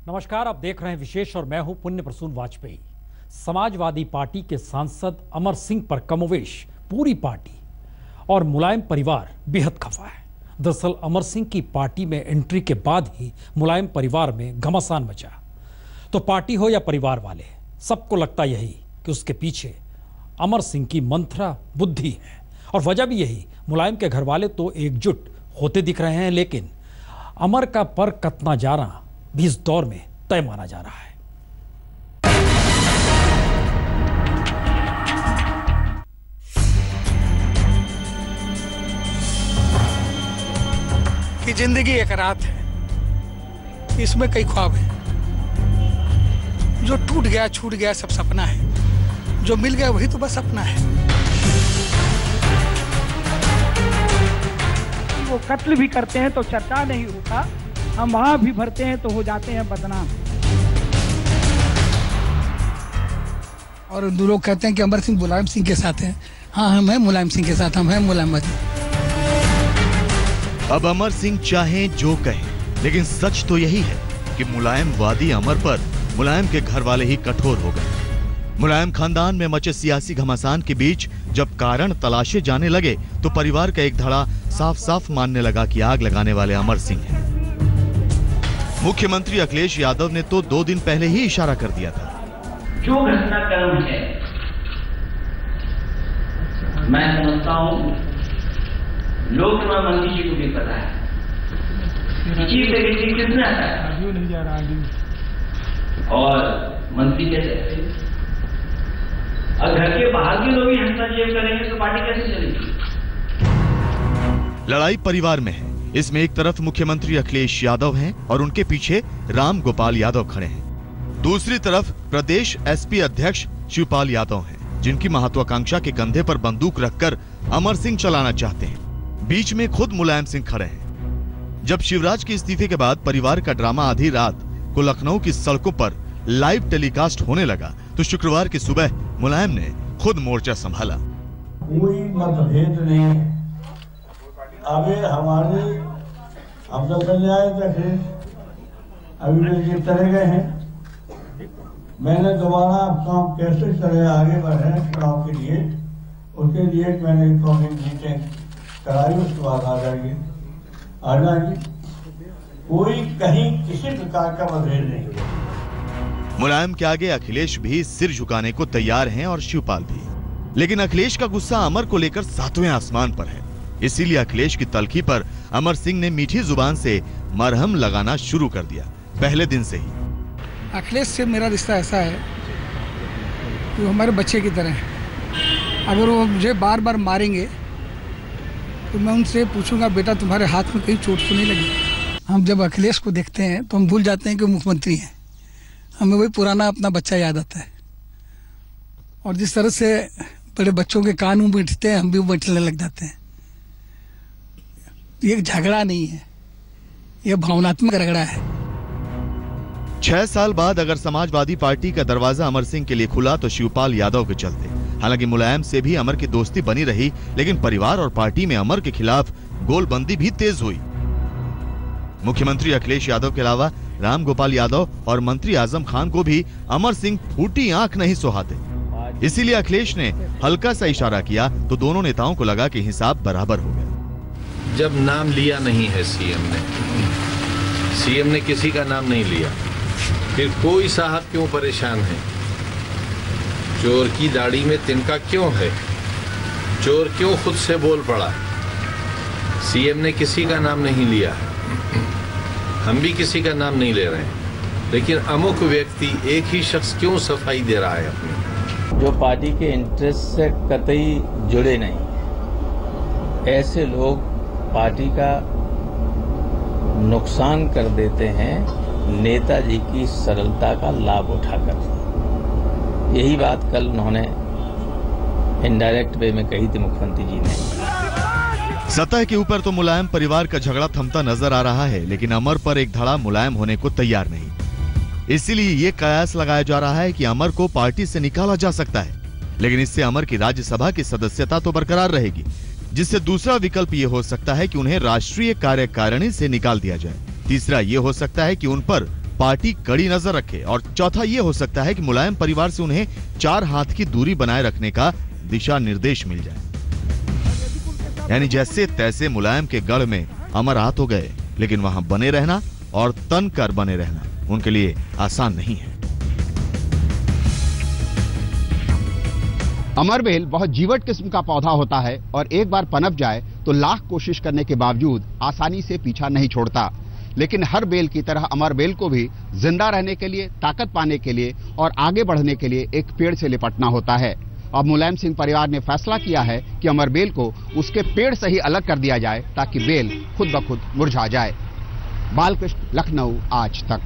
नमस्कार, आप देख रहे हैं विशेष और मैं हूं पुण्य प्रसून वाजपेयी। समाजवादी पार्टी के सांसद अमर सिंह पर कमोवेश पूरी पार्टी और मुलायम परिवार बेहद खफा है। दरअसल अमर सिंह की पार्टी में एंट्री के बाद ही मुलायम परिवार में घमासान मचा। तो पार्टी हो या परिवार वाले, सबको लगता यही कि उसके पीछे अमर सिंह की मंत्रा बुद्धि है। और वजह भी यही, मुलायम के घर वाले तो एकजुट होते दिख रहे हैं, लेकिन अमर का पर कतना जाना भी इस दौर में तय माना जा रहा है। कि जिंदगी एक रात है, इसमें कई ख्वाब हैं। जो टूट गया छूट गया सब सपना है, जो मिल गया वही तो बस अपना है। वो कत्ल भी करते हैं तो चर्चा नहीं होता, हम वहां भी भरते हैं तो हो जाते हैं बदनाम। और लोग कहते हैं कि अमर सिंह मुलायम सिंह के साथ हैं। हाँ, हम हैं मुलायम सिंह के साथ, हम हैं मुलायमवादी। अब अमर सिंह चाहे जो कहे, लेकिन सच तो यही है कि मुलायमवादी अमर पर मुलायम के घर वाले ही कठोर हो गए। मुलायम खानदान में मचे सियासी घमासान के बीच जब कारण तलाशे जाने लगे तो परिवार का एक धड़ा साफ साफ मानने लगा कि आग लगाने वाले अमर सिंह हैं। मुख्यमंत्री अखिलेश यादव ने तो 2 दिन पहले ही इशारा कर दिया था। जो घटनाक्रम है, मैं समझता हूं लोक निर्माण मंत्री जी को भी पता है। चीफ सेक्रेटरी किसने हटाया और मंत्री कैसे? अगर घर के बाहर के लोग ही हस्तक्षेप करेंगे तो पार्टी कैसे चलेगी? लड़ाई परिवार में है। इसमें एक तरफ मुख्यमंत्री अखिलेश यादव हैं और उनके पीछे राम गोपाल यादव खड़े हैं। दूसरी तरफ प्रदेश एसपी अध्यक्ष शिवपाल यादव हैं, जिनकी महत्वाकांक्षा के कंधे पर बंदूक रखकर अमर सिंह चलाना चाहते हैं। बीच में खुद मुलायम सिंह खड़े हैं। जब शिवराज के इस्तीफे के बाद परिवार का ड्रामा आधी रात को लखनऊ की सड़कों पर लाइव टेलीकास्ट होने लगा तो शुक्रवार की सुबह मुलायम ने खुद मोर्चा संभाला। कोई मतभेद नहीं, अभी हमारे हम तो चले आए थे, अभी ये चले गए हैं। मैंने दोबारा काम कैसे चले आगे बढ़े चुनाव के लिए, उसके लिए मैंने मीटिंग कराई। उसके बाद आ जाएगी। कोई कहीं किसी प्रकार का मतभेद नहीं। मुलायम के आगे अखिलेश भी सिर झुकाने को तैयार हैं और शिवपाल भी, लेकिन अखिलेश का गुस्सा अमर को लेकर 7वें आसमान पर है। इसीलिए अखिलेश की तलखी पर अमर सिंह ने मीठी जुबान से मरहम लगाना शुरू कर दिया, पहले दिन से ही। अखिलेश से मेरा रिश्ता ऐसा है कि वो हमारे बच्चे की तरह है। अगर वो मुझे बार बार मारेंगे तो मैं उनसे पूछूंगा, बेटा तुम्हारे हाथ में कहीं चोट तो नहीं लगी? हम जब अखिलेश को देखते हैं तो हम भूल जाते हैं कि वो मुख्यमंत्री हैं। हमें वही पुराना अपना बच्चा याद आता है। और जिस तरह से बड़े बच्चों के कान मुंह बैठते हैं, हम भी बैठने लग जाते हैं। ये झगड़ा नहीं है, ये भावनात्मक रगड़ा है। 6 साल बाद अगर समाजवादी पार्टी का दरवाजा अमर सिंह के लिए खुला तो शिवपाल यादव के चलते। हालांकि मुलायम से भी अमर की दोस्ती बनी रही, लेकिन परिवार और पार्टी में अमर के खिलाफ गोलबंदी भी तेज हुई। मुख्यमंत्री अखिलेश यादव के अलावा राम गोपाल यादव और मंत्री आजम खान को भी अमर सिंह फूटी आंख नहीं सुहाते। इसीलिए अखिलेश ने हल्का सा इशारा किया तो दोनों नेताओं को लगा कि हिसाब बराबर हो गया। जब नाम लिया नहीं है सीएम ने किसी का नाम नहीं लिया, फिर कोई साहब क्यों परेशान है? चोर की दाढ़ी में तिनका क्यों है? चोर क्यों खुद से बोल पड़ा? सीएम ने किसी का नाम नहीं लिया, हम भी किसी का नाम नहीं ले रहे हैं, लेकिन अमुक व्यक्ति एक ही शख्स क्यों सफाई दे रहा है अपनी? जो पार्टी के इंटरेस्ट से कतई जुड़े नहीं, ऐसे लोग पार्टी का नुकसान कर देते हैं नेताजी की सरलता का लाभ उठाकर। यही बात कल उन्होंने इनडायरेक्ट वे में कही थी मुख्यमंत्री जी ने। सतह के ऊपर तो मुलायम परिवार का झगड़ा थमता नजर आ रहा है, लेकिन अमर पर एक धड़ा मुलायम होने को तैयार नहीं। इसीलिए ये कयास लगाया जा रहा है कि अमर को पार्टी से निकाला जा सकता है, लेकिन इससे अमर की राज्यसभा की सदस्यता तो बरकरार रहेगी, जिससे दूसरा विकल्प ये हो सकता है कि उन्हें राष्ट्रीय कार्यकारिणी से निकाल दिया जाए। तीसरा ये हो सकता है कि उन पर पार्टी कड़ी नजर रखे। और चौथा ये हो सकता है कि मुलायम परिवार से उन्हें 4 हाथ की दूरी बनाए रखने का दिशा निर्देश मिल जाए। यानी जैसे तैसे मुलायम के गढ़ में अमर आ तो गए, लेकिन वहां बने रहना और तन कर बने रहना उनके लिए आसान नहीं है। अमरबेल बहुत जीवट किस्म का पौधा होता है और एक बार पनप जाए तो लाख कोशिश करने के बावजूद आसानी से पीछा नहीं छोड़ता। लेकिन हर बेल की तरह अमरबेल को भी जिंदा रहने के लिए, ताकत पाने के लिए और आगे बढ़ने के लिए एक पेड़ से लिपटना होता है। अब मुलायम सिंह परिवार ने फैसला किया है कि अमरबेल को उसके पेड़ से ही अलग कर दिया जाए ताकि बेल खुद ब खुद मुरझा जाए। बालकृष्ण, लखनऊ, आज तक।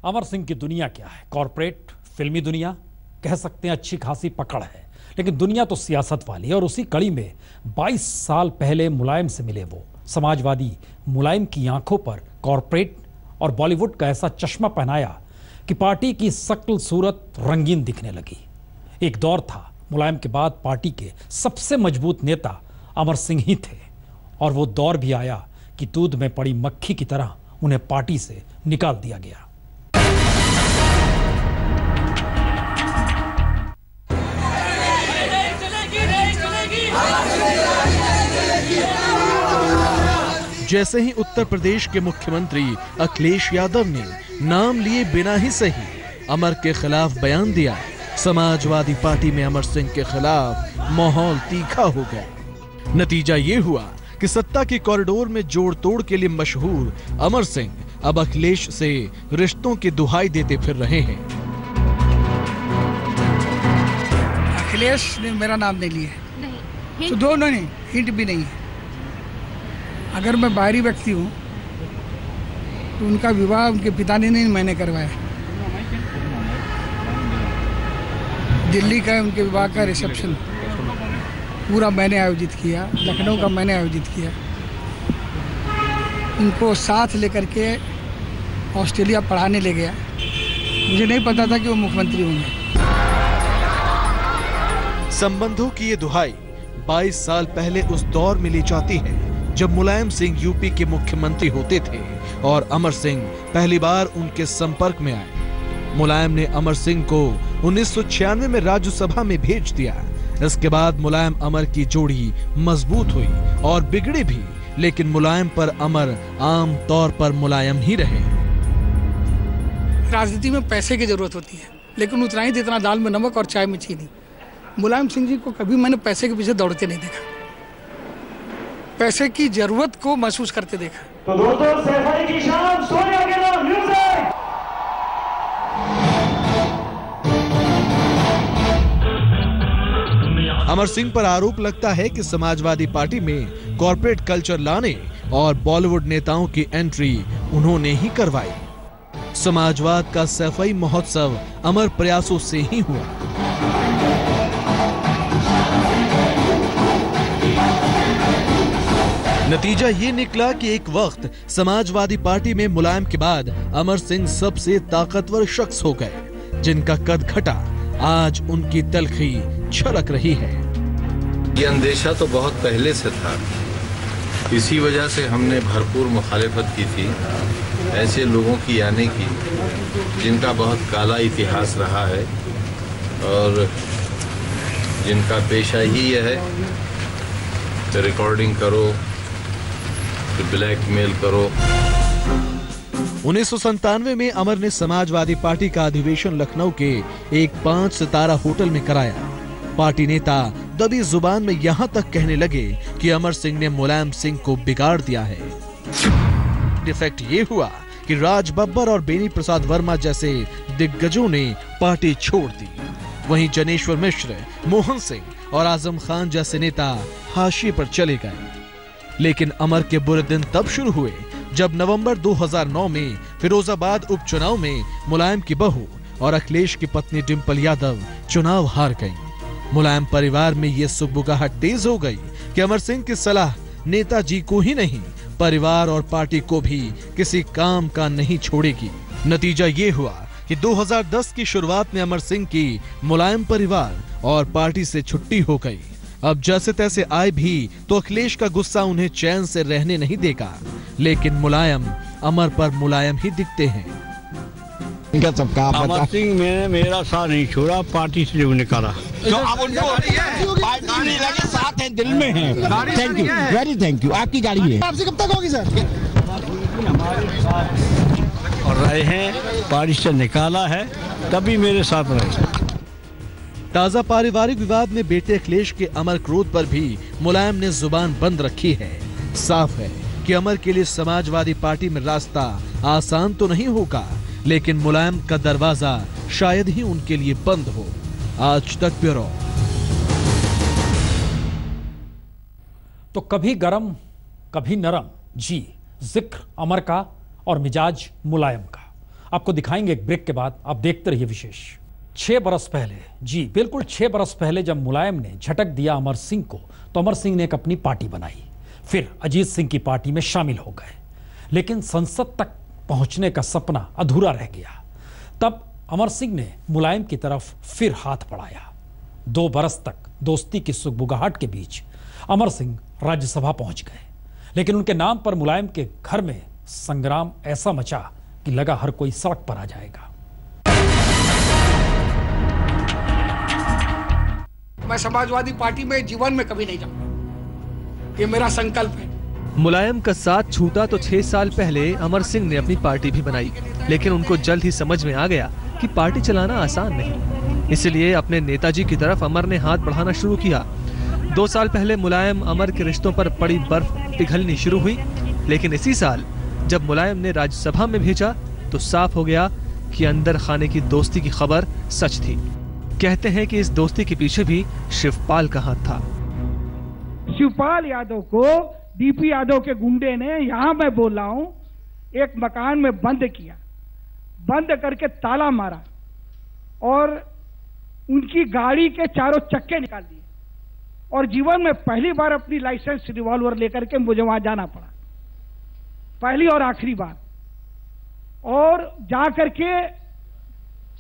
अमर सिंह की दुनिया क्या है? कॉर्पोरेट, फिल्मी दुनिया, कह सकते हैं अच्छी खासी पकड़ है, लेकिन दुनिया तो सियासत वाली है। और उसी कड़ी में 22 साल पहले मुलायम से मिले वो समाजवादी मुलायम की आंखों पर कॉर्पोरेट और बॉलीवुड का ऐसा चश्मा पहनाया कि पार्टी की शक्ल सूरत रंगीन दिखने लगी। एक दौर था मुलायम के बाद पार्टी के सबसे मजबूत नेता अमर सिंह ही थे, और वो दौर भी आया कि दूध में पड़ी मक्खी की तरह उन्हें पार्टी से निकाल दिया गया। जैसे ही उत्तर प्रदेश के मुख्यमंत्री अखिलेश यादव ने नाम लिए बिना ही सही अमर के खिलाफ बयान दिया, समाजवादी पार्टी में अमर सिंह के खिलाफ माहौल तीखा हो गया। नतीजा ये हुआ कि सत्ता के कॉरिडोर में जोड़ तोड़ के लिए मशहूर अमर सिंह अब अखिलेश से रिश्तों की दुहाई देते फिर रहे हैं। अखिलेश ने मेरा नाम नहीं लिया, तो दोनों ने हिंट भी नहीं है। अगर मैं बाहरी व्यक्ति हूँ तो उनका विवाह उनके पिता ने नहीं, मैंने करवाया। दिल्ली का उनके विवाह का रिसेप्शन पूरा मैंने आयोजित किया, लखनऊ का मैंने आयोजित किया। उनको साथ लेकर के ऑस्ट्रेलिया पढ़ाने ले गया। मुझे नहीं पता था कि वो मुख्यमंत्री होंगे। संबंधों की ये दुहाई 22 साल पहले उस दौर में ली जाती है जब मुलायम सिंह यूपी के मुख्यमंत्री होते थे और अमर सिंह पहली बार उनके संपर्क में आए। मुलायम ने अमर सिंह को 1996 में राज्यसभा में भेज दिया। इसके बाद मुलायम अमर की जोड़ी मजबूत हुई और बिगड़ी भी, लेकिन मुलायम पर अमर आम तौर पर मुलायम ही रहे। राजनीति में पैसे की जरूरत होती है, लेकिन उतना ही जितना दाल में नमक और चाय में चीनी। मुलायम सिंह जी को कभी मैंने पैसे के पीछे दौड़ते नहीं देखा, पैसे की जरूरत को महसूस करते देखा। तो दोस्तों, सफाई की शान सोनिया के नाम म्यूजिक। अमर सिंह पर आरोप लगता है कि समाजवादी पार्टी में कॉर्पोरेट कल्चर लाने और बॉलीवुड नेताओं की एंट्री उन्होंने ही करवाई। समाजवाद का सफाई महोत्सव अमर प्रयासों से ही हुआ। नतीजा ये निकला कि एक वक्त समाजवादी पार्टी में मुलायम के बाद अमर सिंह सबसे ताकतवर शख्स हो गए, जिनका कद घटा आज उनकी तलखी छलक रही है। ये अंदेशा तो बहुत पहले से था, इसी वजह से हमने भरपूर मुखालिफत की थी ऐसे लोगों की आने की जिनका बहुत काला इतिहास रहा है और जिनका पेशा ही यह है कि रिकॉर्डिंग करो, ब्लैकमेल करो। 1997 में अमर ने समाजवादी पार्टी का अधिवेशन लखनऊ के एक 5 सितारा होटल में कराया। पार्टी नेता दबी जुबान में यहां तक कहने लगे कि अमर सिंह ने मुलायम सिंह को बिगाड़ दिया है। डिफेक्ट ये हुआ कि राज बब्बर और बेनी प्रसाद वर्मा जैसे दिग्गजों ने पार्टी छोड़ दी। वहीं जनेश्वर मिश्र, मोहन सिंह और आजम खान जैसे नेता हाशिए पर चले गए। लेकिन अमर के बुरे दिन तब शुरू हुए जब नवंबर 2009 में फिरोजाबाद उपचुनाव में मुलायम की बहू और अखिलेश की पत्नी डिंपल यादव चुनाव हार गईं। मुलायम परिवार में ये सुगबुगाहट तेज हो गई कि अमर सिंह की सलाह नेताजी को ही नहीं, परिवार और पार्टी को भी किसी काम का नहीं छोड़ेगी। नतीजा ये हुआ कि 2010 की शुरुआत में अमर सिंह की मुलायम परिवार और पार्टी से छुट्टी हो गई। अब जैसे तैसे आए भी तो अखिलेश का गुस्सा उन्हें चैन से रहने नहीं देगा, लेकिन मुलायम अमर पर मुलायम ही दिखते हैं। क्या सबका अमर सिंह ने मेरा साथ नहीं छोड़ा, पार्टी से जो निकाला तो अब उनको पार्टी नहीं लगे, साथ है, दिल में है। Thank you, very thank you. आपकी गाड़ी है, आपसे कब तक होगी सर? हमारे साथ और रहे हैं, पार्टी से निकाला है तभी मेरे साथ रहे। ताजा पारिवारिक विवाद में बेटे अखिलेश के अमर क्रोध पर भी मुलायम ने जुबान बंद रखी है। साफ है कि अमर के लिए समाजवादी पार्टी में रास्ता आसान तो नहीं होगा, लेकिन मुलायम का दरवाजा शायद ही उनके लिए बंद हो। आज तक ब्यूरो। तो कभी गरम कभी नरम, जी जिक्र अमर का और मिजाज मुलायम का आपको दिखाएंगे एक ब्रेक के बाद। आप देखते रहिए विशेष। 6 बरस पहले, जी बिल्कुल 6 बरस पहले जब मुलायम ने झटक दिया अमर सिंह को, तो अमर सिंह ने एक अपनी पार्टी बनाई, फिर अजीत सिंह की पार्टी में शामिल हो गए। लेकिन संसद तक पहुंचने का सपना अधूरा रह गया। तब अमर सिंह ने मुलायम की तरफ फिर हाथ बढ़ाया। 2 बरस तक दोस्ती की सुगबुगाहट के बीच अमर सिंह राज्यसभा पहुंच गए, लेकिन उनके नाम पर मुलायम के घर में संग्राम ऐसा मचा कि लगा हर कोई सड़क पर आ जाएगा। मैं समाजवादी पार्टी में जीवन में कभी नहीं जाऊंगा, ये मेरा संकल्प है। मुलायम का साथ छूटा तो 6 साल पहले अमर सिंह ने अपनी पार्टी भी बनाई, लेकिन उनको जल्द ही समझ में आ गया कि पार्टी चलाना आसान नहीं। इसलिए अपने नेताजी की तरफ अमर ने हाथ बढ़ाना शुरू किया। 2 साल पहले मुलायम अमर के रिश्तों पर पड़ी बर्फ पिघलनी शुरू हुई, लेकिन इसी साल जब मुलायम ने राज्यसभा में भेजा तो साफ हो गया कि अंदर खाने की दोस्ती की खबर सच थी। कहते हैं कि इस दोस्ती के पीछे भी शिवपाल का हाथ था। शिवपाल यादव को डीपी यादव के गुंडे ने, यहां मैं बोल रहा हूं, एक मकान में बंद किया, बंद करके ताला मारा और उनकी गाड़ी के चारों चक्के निकाल दिए, और जीवन में पहली बार अपनी लाइसेंस रिवॉल्वर लेकर के मुझे वहां जाना पड़ा, पहली और आखिरी बार, और जाकर के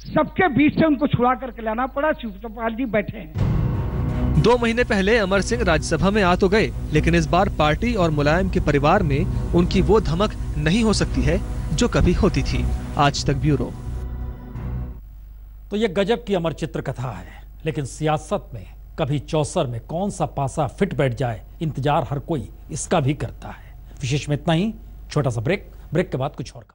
सबके बीच से उनको छुड़ा करके लाना पड़ा। शिवपाल जी बैठे हैं। 2 महीने पहले अमर सिंह राज्यसभा में आ तो गए, लेकिन इस बार पार्टी और मुलायम के परिवार में उनकी वो धमक नहीं हो सकती है जो कभी होती थी। आज तक ब्यूरो। तो ये गजब की अमर चित्र कथा है, लेकिन सियासत में कभी चौसर में कौन सा पासा फिट बैठ जाए, इंतजार हर कोई इसका भी करता है। विशेष में इतना ही, छोटा सा ब्रेक के बाद कुछ और।